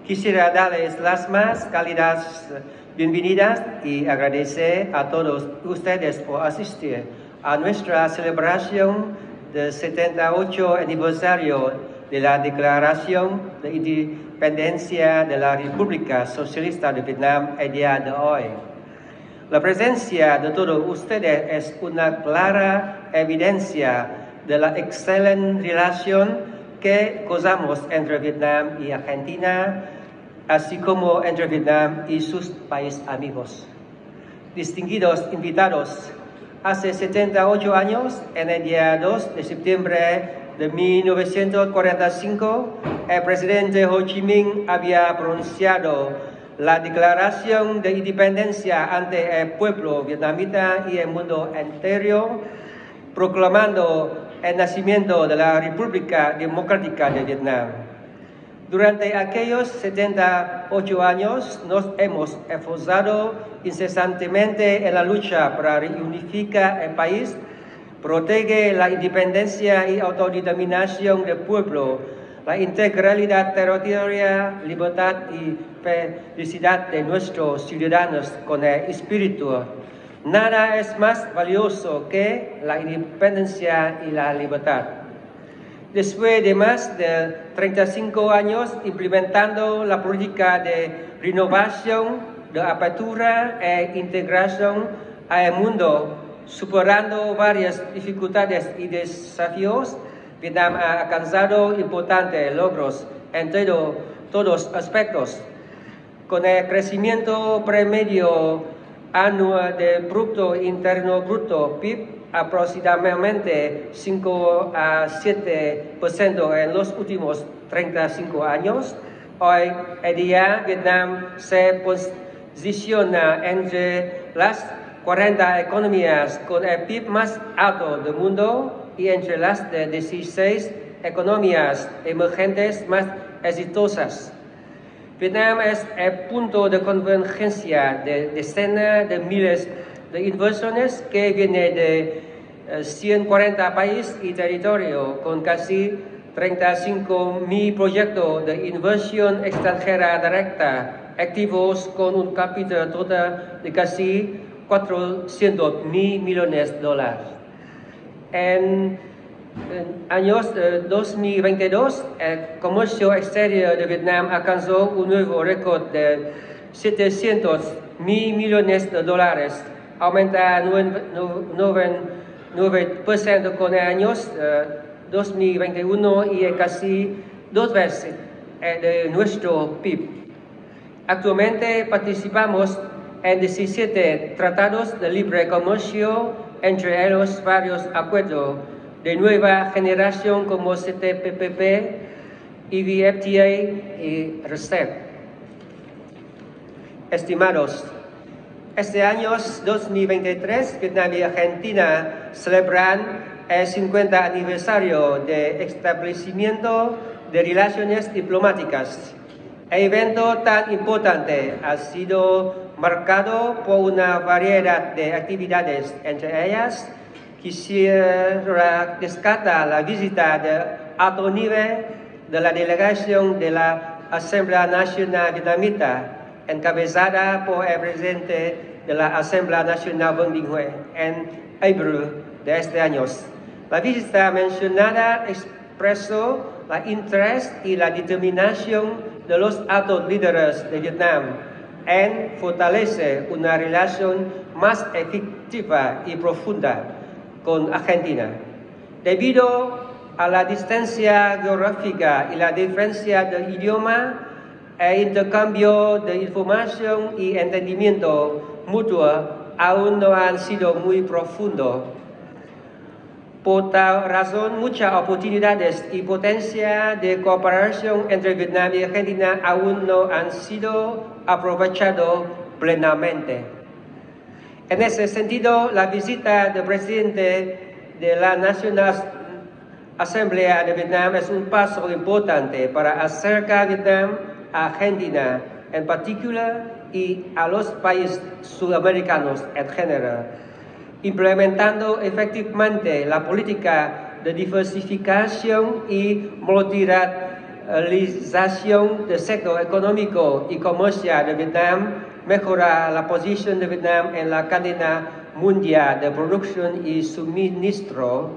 Quisiera darles las más cálidas bienvenidas y agradecer a todos ustedes por asistir a nuestra celebración del 78 aniversario de la Declaración de Independencia de la República Socialista de Vietnam el día de hoy. La presencia de todos ustedes es una clara evidencia de la excelente relación que gozamos entre Vietnam y Argentina, así como entre Vietnam y sus países amigos. Distinguidos invitados, hace 78 años, en el día 2 de septiembre de 1945, el presidente Ho Chi Minh había pronunciado la Declaración de Independencia ante el pueblo vietnamita y el mundo entero, proclamando el nacimiento de la República Democrática de Vietnam. Durante aquellos 78 años nos hemos esforzado incesantemente en la lucha para reunificar el país, proteger la independencia y autodeterminación del pueblo, la integralidad territorial, libertad y felicidad de nuestros ciudadanos con el espíritu. Nada es más valioso que la independencia y la libertad. Después de más de 35 años implementando la política de renovación, de apertura e integración al mundo, superando varias dificultades y desafíos, Vietnam ha alcanzado importantes logros en todos aspectos. Con el crecimiento promedio anual del Producto Interno Bruto (PIB) aproximadamente 5 a 7% en los últimos 35 años. Hoy en día Vietnam se posiciona entre las 40 economías con el PIB más alto del mundo y entre las 16 economías emergentes más exitosas. Vietnam es el punto de convergencia de decenas de miles de inversiones que vienen de 140 países y territorios, con casi 35.000 proyectos de inversión extranjera directa activos con un capital total de casi 400.000 millones de dólares. En años 2022, el comercio exterior de Vietnam alcanzó un nuevo récord de 700.000 millones de dólares, aumenta 9% con el año 2021 y casi 2 veces de nuestro PIB. Actualmente participamos en 17 tratados de libre comercio, entre ellos varios acuerdos de nueva generación como CPTPP, EVFTA y RCEP. Estimados, este año 2023, Vietnam y Argentina celebran el 50 aniversario de establecimiento de relaciones diplomáticas. El evento tan importante ha sido marcado por una variedad de actividades, entre ellas quisiera destacar la visita de alto nivel de la delegación de la Asamblea Nacional Vietnamita, encabezada por el presidente de la Asamblea Nacional Vương Đình Huệ en abril de este año. La visita mencionada expresó el interés y la determinación de los altos líderes de Vietnam en fortalecer una relación más efectiva y profunda con Argentina. Debido a la distancia geográfica y la diferencia de idioma, el intercambio de información y entendimiento mutuo aún no han sido muy profundos. Por tal razón, muchas oportunidades y potencia de cooperación entre Vietnam y Argentina aún no han sido aprovechadas plenamente. En ese sentido, la visita del presidente de la Nacional Asamblea de Vietnam es un paso importante para acercar a Vietnam a Argentina en particular y a los países sudamericanos en general, implementando efectivamente la política de diversificación y industrialización del sector económico y comercial de Vietnam mejora la posición de Vietnam en la cadena mundial de producción y suministro.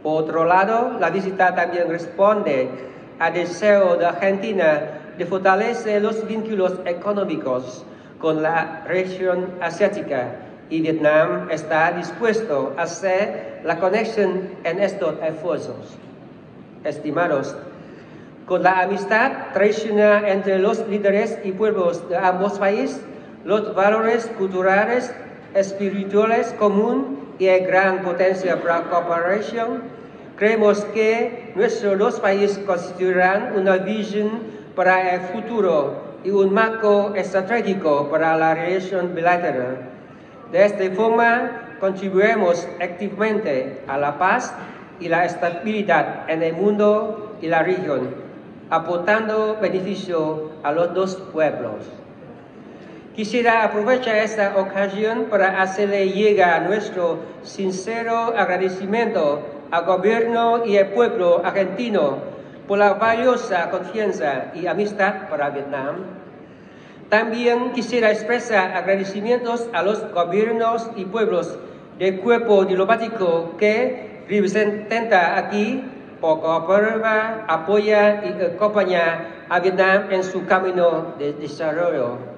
Por otro lado, la visita también responde al deseo de Argentina de fortalecer los vínculos económicos con la región asiática, y Vietnam está dispuesto a hacer la conexión en estos esfuerzos. Estimados, con la amistad tradicional entre los líderes y pueblos de ambos países, los valores culturales, espirituales comunes y el gran potencial para la cooperación, creemos que nuestros dos países constituirán una visión para el futuro y un marco estratégico para la relación bilateral. De esta forma, contribuiremos activamente a la paz y la estabilidad en el mundo y la región, aportando beneficio a los dos pueblos. Quisiera aprovechar esta ocasión para hacerle llegar nuestro sincero agradecimiento al gobierno y al pueblo argentino por la valiosa confianza y amistad para Vietnam. También quisiera expresar agradecimientos a los gobiernos y pueblos del cuerpo diplomático que representa aquí por cooperar, apoyar y acompañar a Vietnam en su camino de desarrollo.